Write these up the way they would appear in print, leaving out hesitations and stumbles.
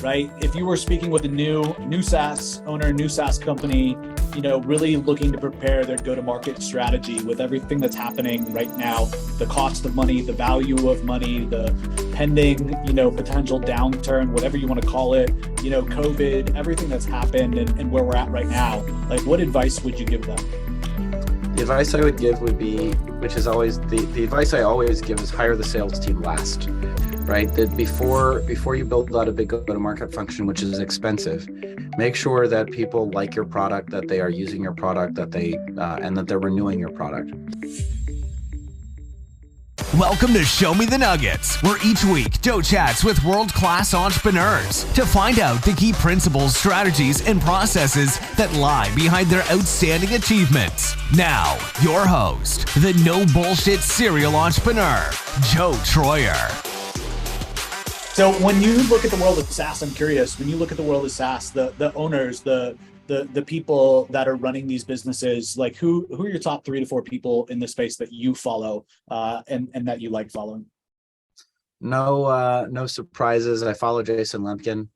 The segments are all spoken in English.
right? If you were speaking with a new SaaS owner, new SaaS company, really looking to prepare their go-to-market strategy with everything that's happening right now, the cost of money, the value of money, the pending, potential downturn, whatever you want to call it, COVID, everything that's happened and where we're at right now, like what advice would you give them? The advice I would give would be, which is always the advice I always give is hire the sales team last, right? That before you build out a big go-to-market function, which is expensive, make sure that people like your product, that they are using your product, that they and that they're renewing your product. Welcome to Show Me the Nuggets, where each week Joe chats with world-class entrepreneurs to find out the key principles, strategies, and processes that lie behind their outstanding achievements. Now, your host, the no bullshit serial entrepreneur, Joe Troyer. So when you look at the world of SaaS, I'm curious, when you look at the world of SaaS, the owners, the people that are running these businesses, like who are your top 3 to 4 people in the space that you follow and that you like following? No surprises. I follow Jason Lemkin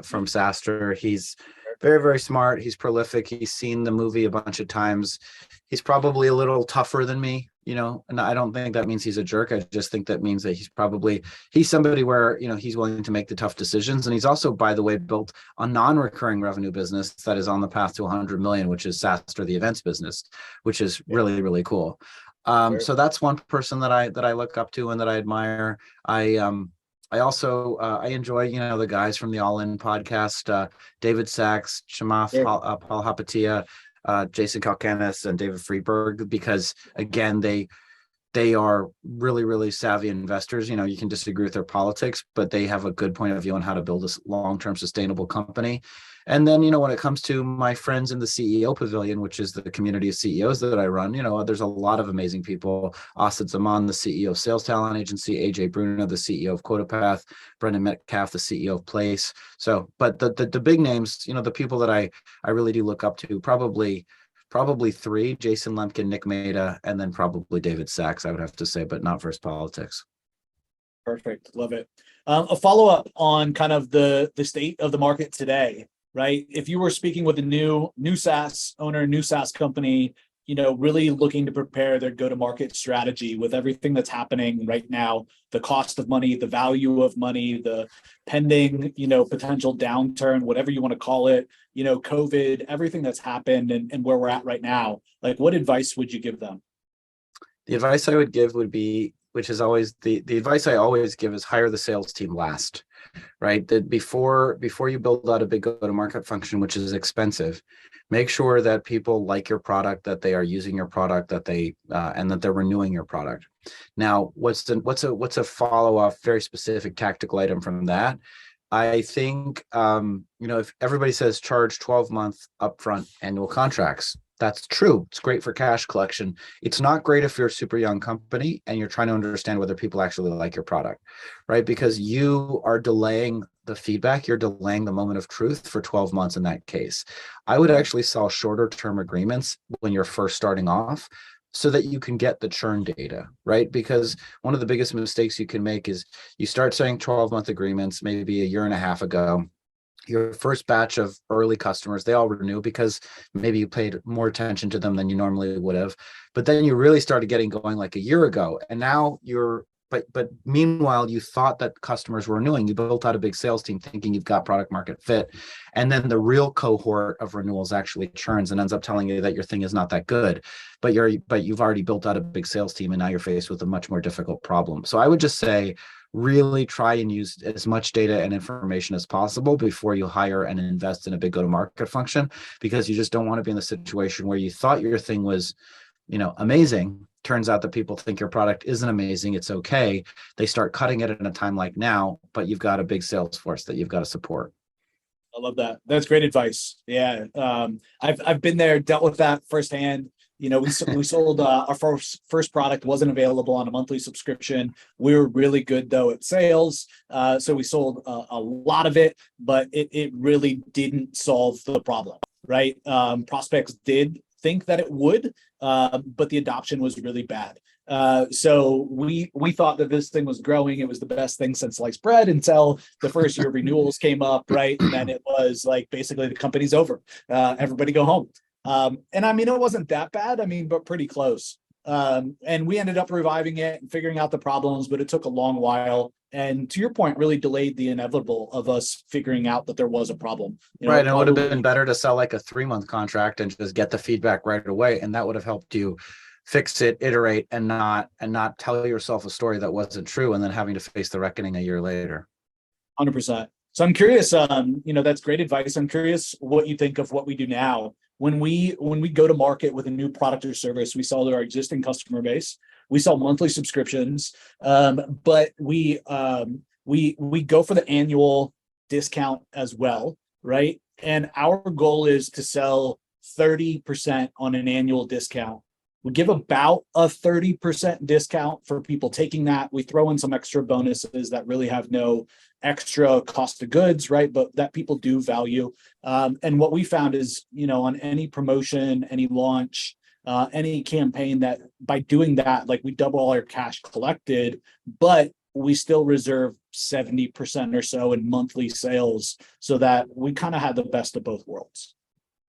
from SaaStr. He's very, very smart. He's prolific. He's seen the movie a bunch of times. He's probably a little tougher than me, and I don't think that means he's a jerk. I just think that means that he's somebody where, he's willing to make the tough decisions. And he's also, by the way, built a non-recurring revenue business that is on the path to 100 million, which is SaaStr, the events business, which is really, really cool. So that's one person that I look up to and that I admire. I also enjoy, the guys from the All In podcast, David Sachs, Chamath Palihapitiya, Jason Kalkanis, and David Friedberg, because again, they are really, really savvy investors. You can disagree with their politics, but they have a good point of view on how to build a long-term sustainable company. And then, when it comes to my friends in the CEO Pavilion, which is the community of CEOs that I run, there's a lot of amazing people. Asad Zaman, the CEO of Sales Talent Agency, AJ Bruno, the CEO of QuotaPath, Brendan Metcalf, the CEO of Place. So, but the big names, the people that I really do look up to, probably 3, Jason Lemkin, Nick Maida, and then probably David Sachs, I would have to say, but not versus politics. Perfect. Love it. A follow-up on kind of the state of the market today, right? If you were speaking with a new SaaS owner, new SaaS company, really looking to prepare their go-to-market strategy with everything that's happening right now, the cost of money, the value of money, the pending, potential downturn, whatever you want to call it, COVID, everything that's happened and where we're at right now, like what advice would you give them? The advice I would give would be, which is always the advice I always give is hire the sales team last, right? That before you build out a big go-to-market function, which is expensive, make sure that people like your product, that they are using your product, that they and that they're renewing your product. Now, what's a follow-up, very specific tactical item from that? I think if everybody says charge 12-month upfront annual contracts, that's true. It's great for cash collection. It's not great if you're a super young company and you're trying to understand whether people actually like your product, right? Because you are delaying the feedback, you're delaying the moment of truth for 12 months in that case. I would actually sell shorter term agreements when you're first starting off so that you can get the churn data, right? Because one of the biggest mistakes you can make is you start saying 12-month agreements maybe a year and a half ago. Your first batch of early customers, they all renew because maybe you paid more attention to them than you normally would have. But then you really started getting going like a year ago. And now but meanwhile, you thought that customers were renewing. You built out a big sales team thinking you've got product market fit. And then the real cohort of renewals actually churns and ends up telling you that your thing is not that good. But you've already built out a big sales team and now you're faced with a much more difficult problem. So I would just say, really try and use as much data and information as possible before you hire and invest in a big go-to-market function, because you just don't want to be in the situation where you thought your thing was, amazing. Turns out that people think your product isn't amazing. It's okay. They start cutting it in a time like now, but you've got a big sales force that you've got to support. I love that. That's great advice. Yeah. I've been there, dealt with that firsthand. We sold our first product, wasn't available on a monthly subscription. We were really good though at sales. So we sold a lot of it, but it really didn't solve the problem, right? Prospects did think that it would, but the adoption was really bad. So we thought that this thing was growing. It was the best thing since sliced bread until the first year of renewals came up, right? And then it was like basically the company's over. Everybody go home. And I mean, it wasn't that bad. I mean, but pretty close. And we ended up reviving it and figuring out the problems, but it took a long while. And to your point, really delayed the inevitable of us figuring out that there was a problem. Right. And it would have been better to sell like a 3-month contract and just get the feedback right away. And that would have helped you fix it, iterate, and not tell yourself a story that wasn't true and then having to face the reckoning a year later. 100%. So I'm curious, that's great advice. I'm curious what you think of what we do now. When we go to market with a new product or service, we sell to our existing customer base. We sell monthly subscriptions, but we go for the annual discount as well, right? And our goal is to sell 30% on an annual discount. We give about a 30% discount for people taking that. We throw in some extra bonuses that really have no extra cost of goods, right? But that people do value. And what we found is, on any promotion, any launch, any campaign, that by doing that, like we double our cash collected, but we still reserve 70% or so in monthly sales so that we kind of had the best of both worlds.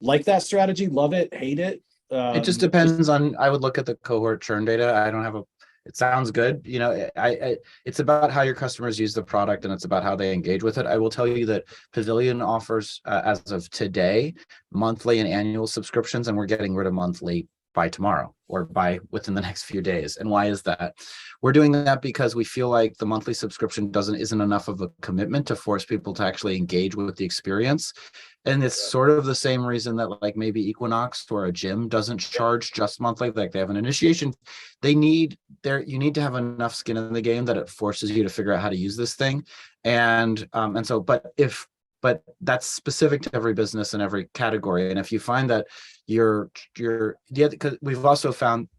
Like that strategy, love it, hate it. It just depends on, I would look at the cohort churn data. I don't have it sounds good. It's about how your customers use the product and it's about how they engage with it. I will tell you that Pavillion offers, as of today, monthly and annual subscriptions, and we're getting rid of monthly by tomorrow or by within the next few days. And why is that? We're doing that because we feel like the monthly subscription isn't enough of a commitment to force people to actually engage with the experience. And it's sort of the same reason that like maybe Equinox or a gym doesn't charge just monthly. Like they have an initiation. You need to have enough skin in the game that it forces you to figure out how to use this thing. But that's specific to every business and every category. And if you find that because we've also found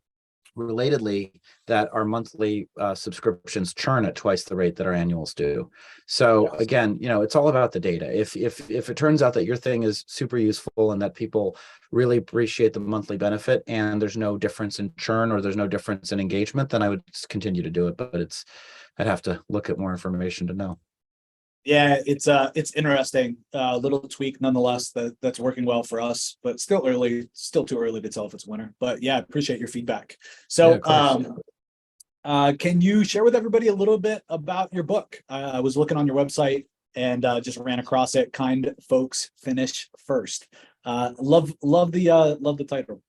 relatedly that our monthly subscriptions churn at twice the rate that our annuals do. So again, it's all about the data. If it turns out that your thing is super useful and that people really appreciate the monthly benefit and there's no difference in churn or there's no difference in engagement, then I would continue to do it. But I'd have to look at more information to know. Yeah, it's interesting. Little tweak nonetheless that's working well for us, but still too early to tell if it's a winner. But yeah, appreciate your feedback. So can you share with everybody a little bit about your book? I was looking on your website and just ran across it. Kind folks finish first. Love the title.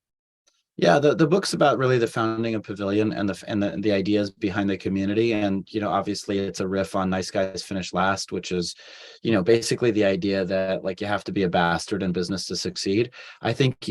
Yeah, the book's about really the founding of Pavillion and the ideas behind the community. And, obviously it's a riff on Nice Guys Finish Last, which is, basically the idea that like you have to be a bastard in business to succeed. I think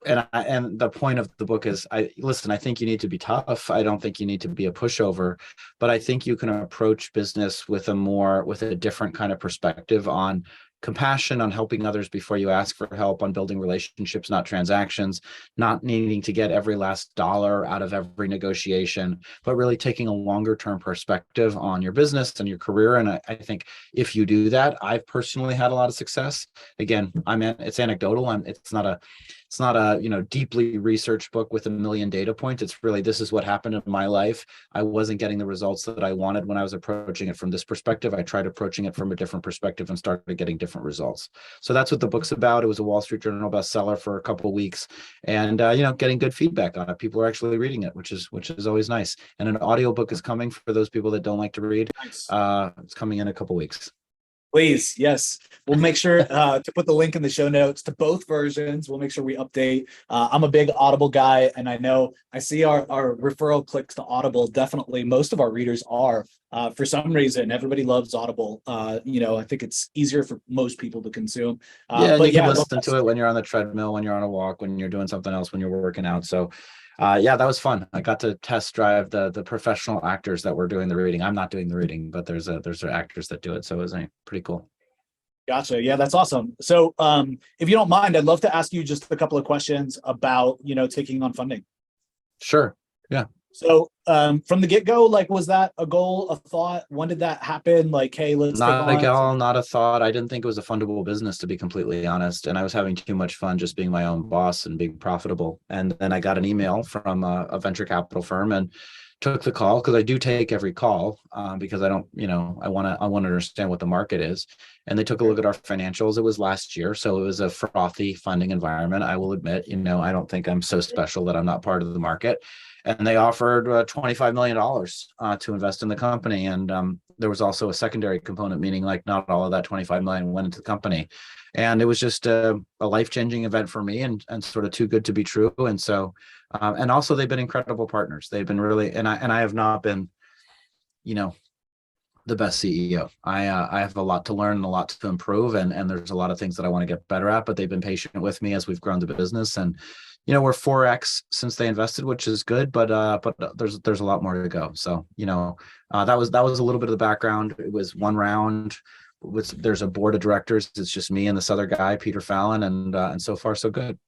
and the point of the book is, I think you need to be tough. I don't think you need to be a pushover, but I think you can approach business with a different kind of perspective on compassion, on helping others before you ask for help, on building relationships, not transactions, not needing to get every last dollar out of every negotiation, but really taking a longer term perspective on your business and your career. And I think if you do that, I've personally had a lot of success. Again, it's anecdotal. It's not a deeply researched book with a million data points. It's really, this is what happened in my life. I wasn't getting the results that I wanted when I was approaching it from this perspective. I tried approaching it from a different perspective and started getting different results. So that's what the book's about. It was a Wall Street Journal bestseller for a couple of weeks, and getting good feedback on it. People are actually reading it, which is always nice. And an audiobook is coming for those people that don't like to read. Nice. It's coming in a couple of weeks. Please, yes. We'll make sure to put the link in the show notes to both versions. We'll make sure we update. I'm a big Audible guy, and I see our referral clicks to Audible. Definitely, most of our readers are. For some reason, everybody loves Audible. I think it's easier for most people to consume. But you can listen to it when you're on the treadmill, when you're on a walk, when you're doing something else, when you're working out. So that was fun. I got to test drive the professional actors that were doing the reading. I'm not doing the reading, but there's actors that do it. So it was pretty cool. Gotcha. Yeah, that's awesome. So if you don't mind, I'd love to ask you just a couple of questions about, taking on funding. Sure. Yeah. So from the get-go, like, was that a goal, a thought? When did that happen? Like, hey, let's take Not a on. goal, not a thought. I didn't think it was a fundable business, to be completely honest. And I was having too much fun just being my own boss and being profitable. And then I got an email from a venture capital firm and took the call, because I do take every call, because I don't, I want to understand what the market is. And they took a look at our financials. It was last year, so it was a frothy funding environment. I will admit, I don't think I'm so special that I'm not part of the market. And they offered $25 million to invest in the company. And there was also a secondary component, meaning like not all of that 25 million went into the company. And it was just a life-changing event for me, and sort of too good to be true. And so, and also they've been incredible partners. They've been really, and I have not been, the best CEO. I have a lot to learn and a lot to improve, and there's a lot of things that I want to get better at, but they've been patient with me as we've grown the business. And we're 4x since they invested, which is good, but there's a lot more to go. So that was a little bit of the background. It was one round. There's a board of directors. It's just me and this other guy, Peter Fallon, and so far so good.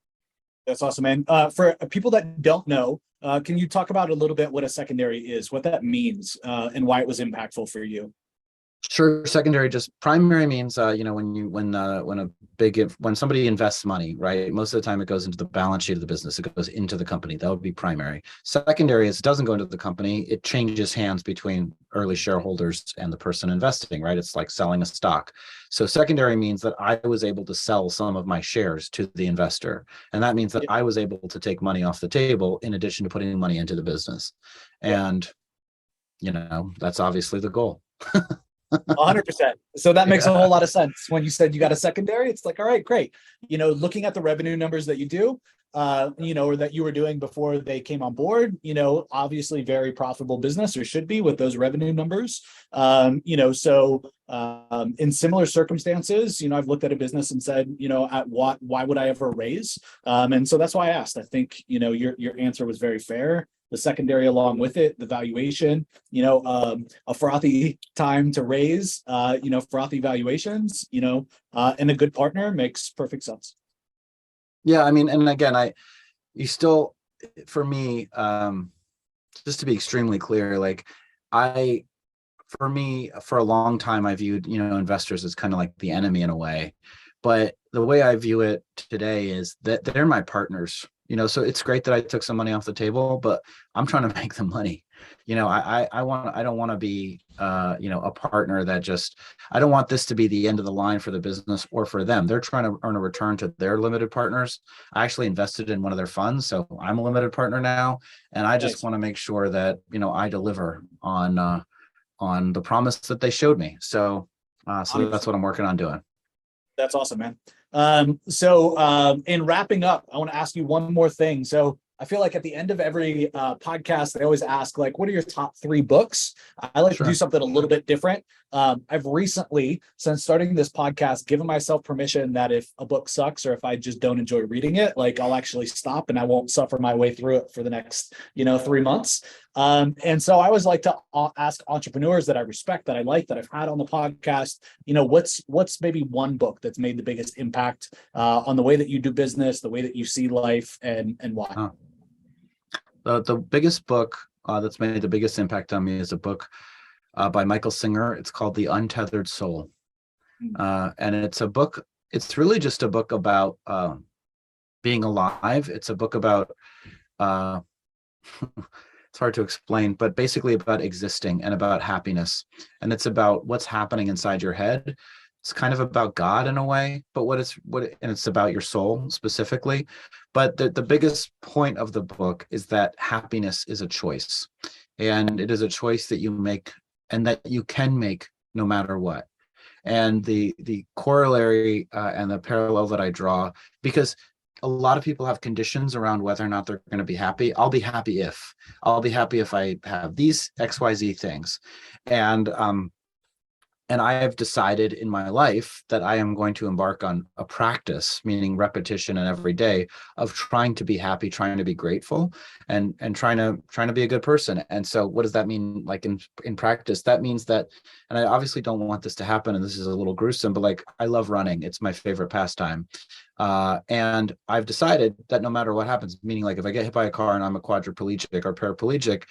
That's awesome, man. For people that don't know, can you talk about a little bit what a secondary is, what that means, and why it was impactful for you? Sure. Secondary, just primary means, when somebody invests money, right? Most of the time it goes into the balance sheet of the business. It goes into the company. That would be primary. Secondary is it doesn't go into the company. It changes hands between early shareholders and the person investing, right? It's like selling a stock. So secondary means that I was able to sell some of my shares to the investor. And that means that I was able to take money off the table in addition to putting money into the business. And, that's obviously the goal. 100%. So that makes a whole lot of sense. When you said you got a secondary, it's like, all right, great. Looking at the revenue numbers that you do, or that you were doing before they came on board, obviously very profitable business, or should be, with those revenue numbers. So in similar circumstances, I've looked at a business and said, why would I ever raise? And so that's why I asked. I think, your answer was very fair. The secondary along with it, the valuation, a frothy time to raise, frothy valuations, and a good partner makes perfect sense. Yeah, I mean, and again, for me, just to be extremely clear, like for a long time, I viewed, investors as kind of like the enemy in a way, but the way I view it today is that they're my partners. So it's great that I took some money off the table, but I'm trying to make the money. I don't want to be, a partner that I don't want this to be the end of the line for the business or for them. They're trying to earn a return to their limited partners. I actually invested in one of their funds, so I'm a limited partner now. And I just want to make sure that, I deliver on the promise that they showed me. So that's what I'm working on doing. That's awesome, man. So in wrapping up, I want to ask you one more thing. So I feel like at the end of every podcast, they always ask, like, what are your top 3 books? I like to do something a little bit different. I've recently, since starting this podcast, given myself permission that if a book sucks or if I just don't enjoy reading it, like, I'll actually stop and I won't suffer my way through it for the next, 3 months. And so I always like to ask entrepreneurs that I respect, that I like, that I've had on the podcast, what's maybe one book that's made the biggest impact on the way that you do business, the way that you see life, and why? The biggest book that's made the biggest impact on me is a book by Michael Singer. It's called The Untethered Soul. And it's really just a book about being alive. It's a book about, it's hard to explain, but basically about existing and about happiness. And it's about what's happening inside your head. It's kind of about God in a way, but and it's about your soul specifically. But the biggest point of the book is that happiness is a choice, and it is a choice that you make and that you can make no matter what. And the corollary and the parallel that I draw, because a lot of people have conditions around whether or not they're going to be happy. I'll be happy if I have these XYZ things. And And I have decided in my life that I am going to embark on a practice, meaning repetition and every day, of trying to be happy, trying to be grateful, and trying to be a good person. And so what does that mean? Like in practice, that means that, and I obviously don't want this to happen, and this is a little gruesome, but like, I love running. It's my favorite pastime. And I've decided that no matter what happens, meaning like if I get hit by a car and I'm a quadriplegic or paraplegic,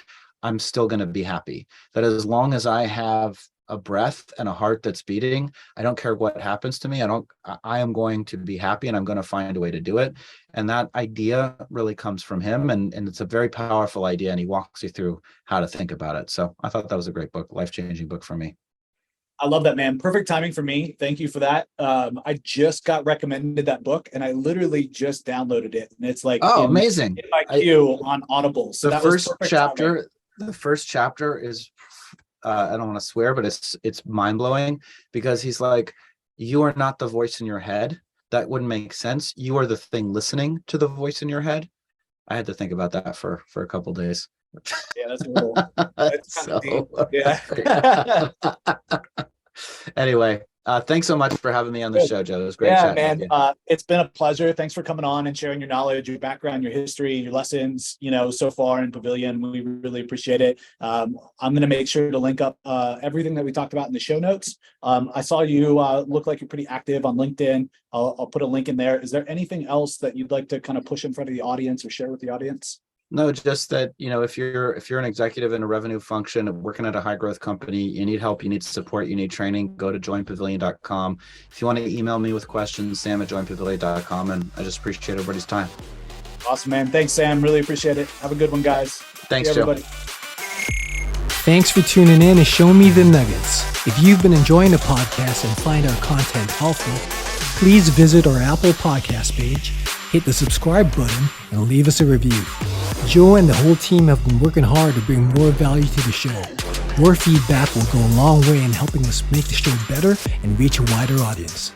I'm still going to be happy. That as long as I have a breath and a heart that's beating, I don't care what happens to me. I am going to be happy, and I'm going to find a way to do it. And that idea really comes from him. And it's a very powerful idea. And he walks you through how to think about it. So I thought that was a great book, life-changing book for me. I love that, man. Perfect timing for me. Thank you for that. I just got recommended that book, and I literally just downloaded it. And it's like, amazing. In my queue on Audible. So the first chapter is, I don't want to swear, but it's mind-blowing, because he's like, you are not the voice in your head. That wouldn't make sense. You are the thing listening to the voice in your head. I had to think about that for a couple days. Yeah, that's a little. That's so, deep. Yeah. Anyway, thanks so much for having me on the show, Joe. It was great. Yeah, man. It's been a pleasure. Thanks for coming on and sharing your knowledge, your background, your history, your lessons, so far in Pavillion. We really appreciate it. I'm going to make sure to link up everything that we talked about in the show notes. I saw you look like you're pretty active on LinkedIn. I'll put a link in there. Is there anything else that you'd like to kind of push in front of the audience or share with the audience? No, just that, if you're an executive in a revenue function working at a high growth company, you need help, you need support, you need training, go to joinpavillion.com. If you want to email me with questions, sam@joinpavillion.com. And I just appreciate everybody's time. Awesome, man. Thanks, Sam. Really appreciate it. Have a good one, guys. Thanks, Joe. Everybody. Thanks for tuning in and Show Me the Nuggets. If you've been enjoying the podcast and find our content helpful, please visit our Apple Podcast page, hit the subscribe button, and leave us a review. Joe and the whole team have been working hard to bring more value to the show. Your feedback will go a long way in helping us make the show better and reach a wider audience.